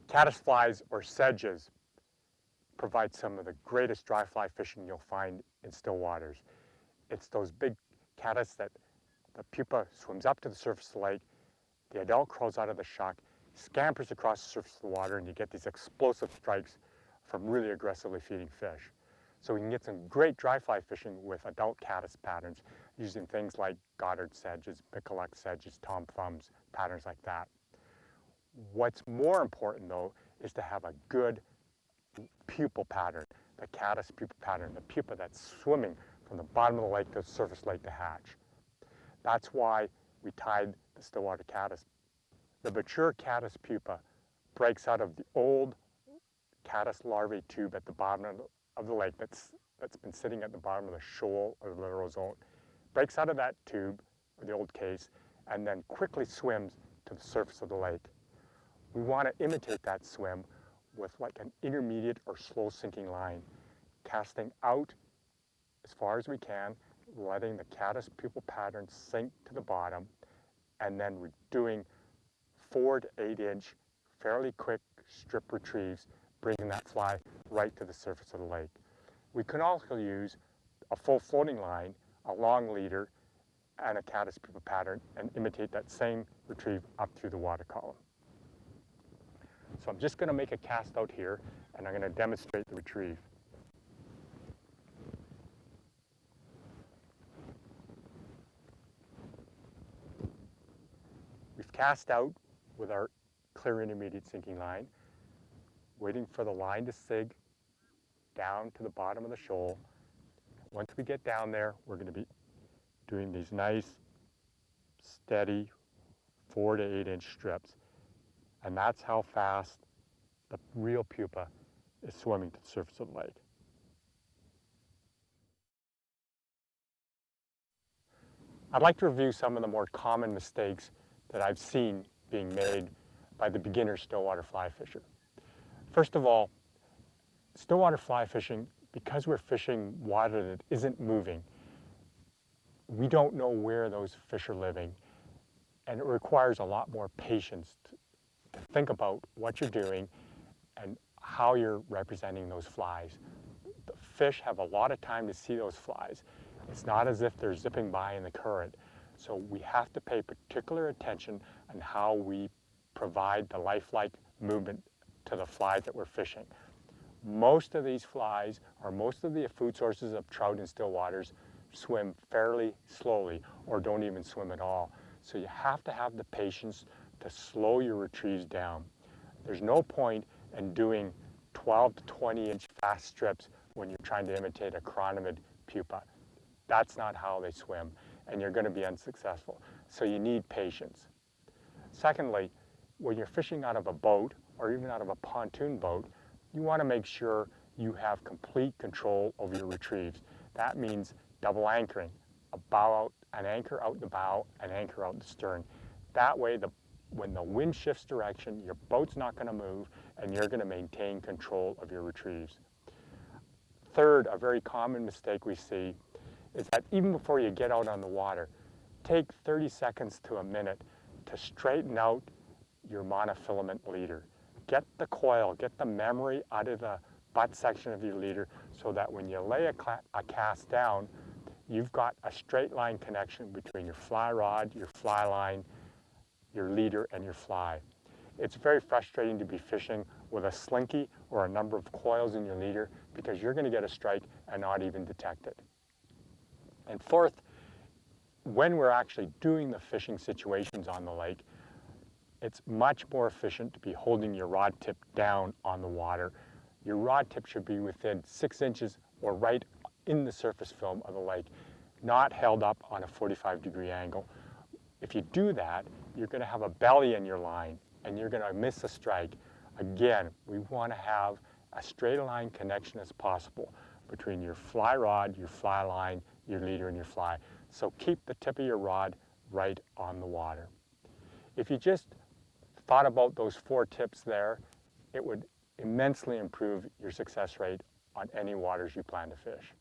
Caddisflies or sedges provide some of the greatest dry fly fishing you'll find in still waters. It's those big caddis that the pupa swims up to the surface of the lake, the adult crawls out of the shuck, scampers across the surface of the water, and you get these explosive strikes from really aggressively feeding fish. So we can get some great dry fly fishing with adult caddis patterns using things like Goddard sedges, Mikulek sedges, Tom Thumbs, patterns like that. What's more important though is to have a good pupal pattern, the caddis pupa pattern, the pupa that's swimming from the bottom of the lake to the surface lake to hatch. That's why we tied the Stillwater caddis. The mature caddis pupa breaks out of the old caddis larvae tube at the bottom of the lake that's been sitting at the bottom of the shoal or the littoral zone, breaks out of that tube, or the old case, and then quickly swims to the surface of the lake. We want to imitate that swim with like an intermediate or slow sinking line, casting out as far as we can, letting the caddis pupal pattern sink to the bottom, and then we're doing 4 to 8 inch, fairly quick strip retrieves, bringing that fly right to the surface of the lake. We can also use a full floating line, a long leader, and a caddis pupa pattern and imitate that same retrieve up through the water column. So I'm just going to make a cast out here, and I'm going to demonstrate the retrieve. We've cast out with our clear intermediate sinking line, waiting for the line to sig down to the bottom of the shoal. Once we get down there, we're going to be doing these nice, steady 4 to 8 inch strips. And that's how fast the real pupa is swimming to the surface of the lake. I'd like to review some of the more common mistakes that I've seen being made by the beginner stillwater fly fisher. First of all, stillwater fly fishing, because we're fishing water that isn't moving, we don't know where those fish are living, and it requires a lot more patience to think about what you're doing and how you're representing those flies. The fish have a lot of time to see those flies. It's not as if they're zipping by in the current. So we have to pay particular attention on how we provide the lifelike movement to the flies that we're fishing. Most of these flies, or most of the food sources of trout in still waters, swim fairly slowly or don't even swim at all. So you have to have the patience to slow your retrieves down. There's no point in doing 12 to 20 inch fast strips when you're trying to imitate a chironomid pupa. That's not how they swim, and you're going to be unsuccessful. So you need patience. Secondly, when you're fishing out of a boat or even out of a pontoon boat, you want to make sure you have complete control over your retrieves. That means double anchoring, an anchor out the bow, an anchor out the stern. That way, when the wind shifts direction, your boat's not going to move, and you're going to maintain control of your retrieves. Third, a very common mistake we see is that even before you get out on the water, take 30 seconds to a minute to straighten out your monofilament leader. Get the coil, get the memory out of the butt section of your leader so that when you lay a cast down, you've got a straight line connection between your fly rod, your fly line, your leader, and your fly. It's very frustrating to be fishing with a slinky or a number of coils in your leader because you're going to get a strike and not even detect it. And fourth, when we're actually doing the fishing situations on the lake, it's much more efficient to be holding your rod tip down on the water. Your rod tip should be within 6 inches or right in the surface film of the lake, not held up on a 45-degree angle. If you do that, you're going to have a belly in your line and you're going to miss a strike. Again, we want to have a straight line connection as possible between your fly rod, your fly line, your leader, and your fly. So keep the tip of your rod right on the water. If you just thought about those 4 tips there, it would immensely improve your success rate on any waters you plan to fish.